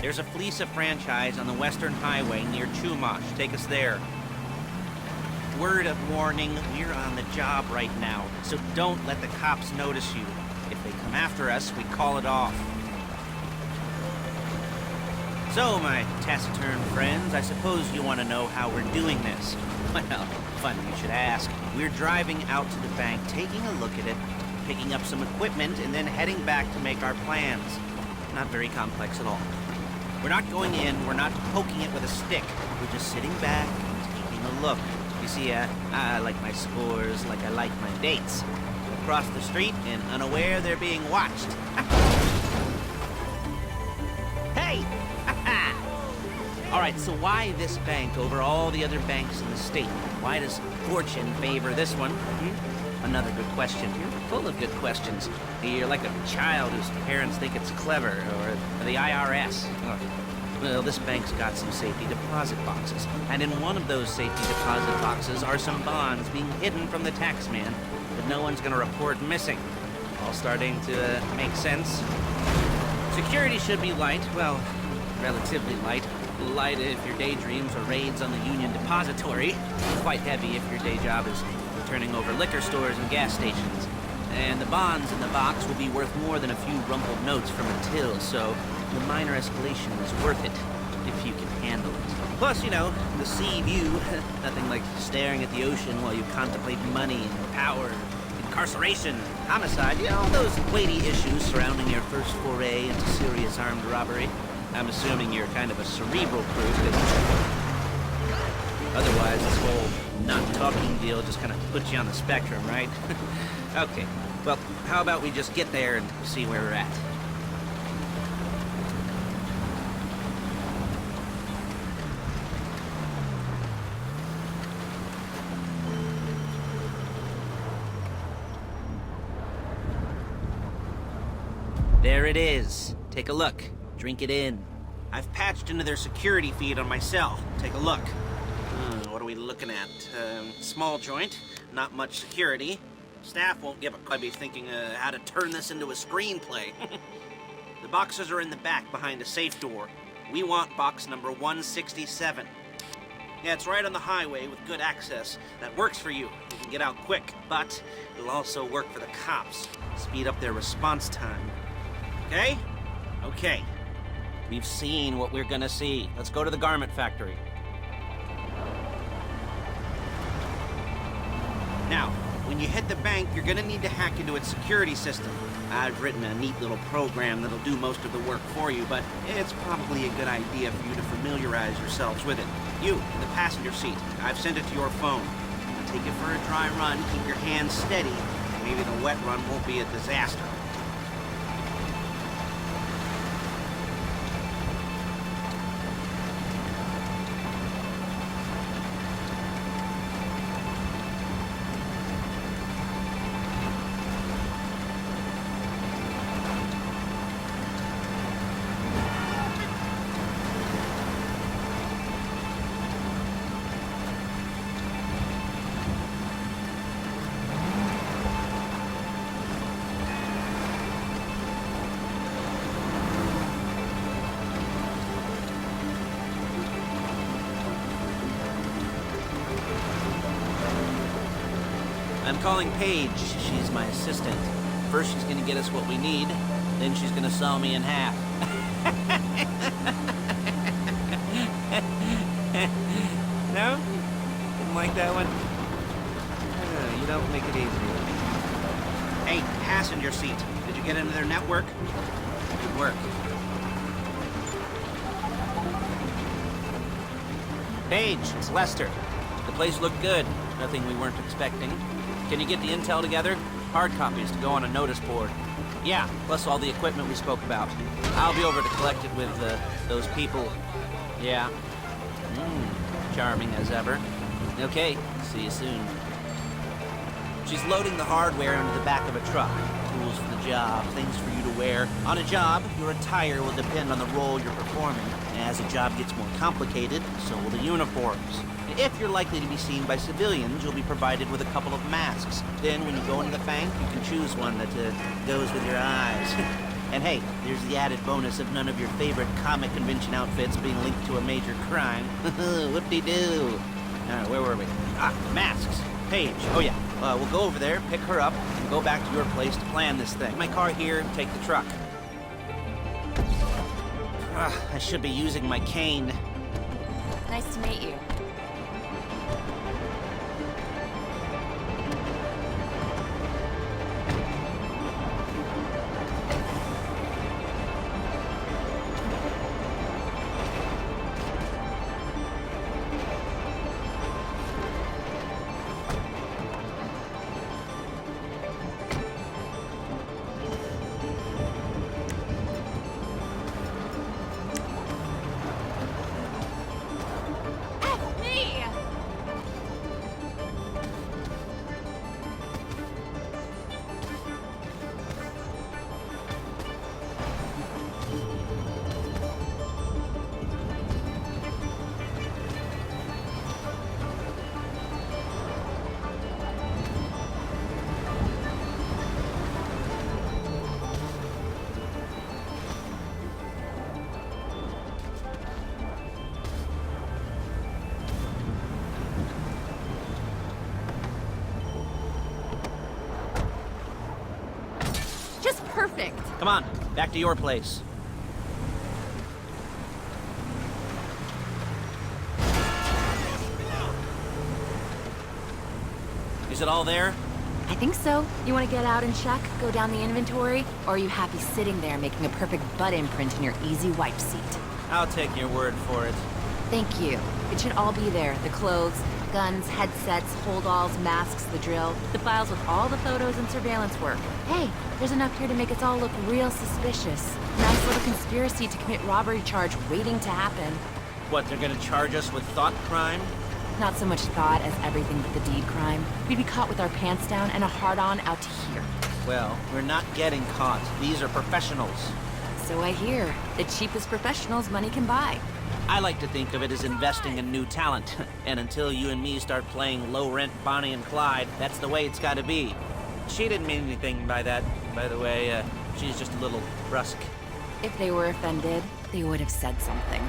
There's a fleeca franchise on the Western Highway near Chumash. Take us there. Word of warning, we're on the job right now, so don't let the cops notice you. If they come after us, we call it off. So, my taciturn friends, I suppose you want to know how we're doing this. Well, funny you should ask. We're driving out to the bank, taking a look at it, picking up some equipment, and then heading back to make our plans. Not very complex at all. We're not going in, we're not poking it with a stick. We're just sitting back and taking a look. You see, I like my scores like I like my dates. Across the street and unaware they're being watched. Hey! All right, so why this bank over all the other banks in the state? Why does fortune favor this one? Another good question. You're full of good questions. You're like a child whose parents think it's clever, or the IRS. Well, this bank's got some safety deposit boxes, and in one of those safety deposit boxes are some bonds being hidden from the taxman that no one's gonna report missing. All starting to make sense. Security should be light, well, relatively light. Light if your daydreams are raids on the Union Depository. Quite heavy if your day job is turning over liquor stores and gas stations. And the bonds in the box will be worth more than a few rumpled notes from a till, so the minor escalation is worth it, if you can handle it. Plus, you know, the sea view, nothing like staring at the ocean while you contemplate money and power, incarceration, homicide, you know, all those weighty issues surrounding your first foray into serious armed robbery. I'm assuming you're kind of a cerebral crew, because otherwise this whole not-talking deal just kind of puts you on the spectrum, right? Okay, well, how about we just get there and see where we're at? There it is. Take a look. Drink it in. I've patched into their security feed on my cell. Take a look. What are we looking at? Small joint, not much security. Staff won't give a... I'd be thinking how to turn this into a screenplay. The boxes are in the back behind a safe door. We want box number 167. Yeah, it's right on the highway with good access. That works for you. You can get out quick, but it'll also work for the cops. Speed up their response time. Okay? Okay. We've seen what we're gonna see. Let's go to the garment factory. Now, when you hit the bank, you're gonna need to hack into its security system. I've written a neat little program that'll do most of the work for you, but it's probably a good idea for you to familiarize yourselves with it. You, in the passenger seat, I've sent it to your phone. Take it for a dry run, keep your hands steady. Maybe the wet run won't be a disaster. I'm calling Paige. She's my assistant. First she's gonna get us what we need, then she's gonna saw me in half. No? Didn't like that one? You don't make it easy. Hey, passenger seat. Did you get into their network? Good work. Paige, it's Lester. The place looked good. Nothing we weren't expecting. Can you get the intel together? Hard copies to go on a notice board. Yeah, plus all the equipment we spoke about. I'll be over to collect it with those people. Yeah. Charming as ever. Okay, see you soon. She's loading the hardware into the back of a truck. Tools for the job, things for you to wear. On a job, your attire will depend on the role you're performing. As the job gets more complicated, so will the uniforms. If you're likely to be seen by civilians, you'll be provided with a couple of masks. Then, when you go into the bank, you can choose one that goes with your eyes. And hey, there's the added bonus of none of your favorite comic convention outfits being linked to a major crime. Whoop-de-doo. Where were we? Ah, masks. Paige. Oh yeah. We'll go over there, pick her up, and go back to your place to plan this thing. My car here, take the truck. I should be using my cane. Nice to meet you. Just perfect. Come on, back to your place. Is it all there? I think so. You want to get out and check, go down the inventory, or are you happy sitting there making a perfect butt imprint in your easy wipe seat? I'll take your word for it. Thank you. It should all be there. The clothes, guns, headsets, holdalls, masks, the drill, the files with all the photos and surveillance work. Hey, there's enough here to make us all look real suspicious. Nice little conspiracy to commit robbery charge waiting to happen. What, they're gonna charge us with thought crime? Not so much thought as everything but the deed crime. We'd be caught with our pants down and a hard-on out to here. Well, we're not getting caught. These are professionals. So I hear. The cheapest professionals money can buy. I like to think of it as investing in new talent. And until you and me start playing low-rent Bonnie and Clyde, that's the way it's gotta be. She didn't mean anything by that, by the way. She's just a little brusque. If they were offended, they would have said something.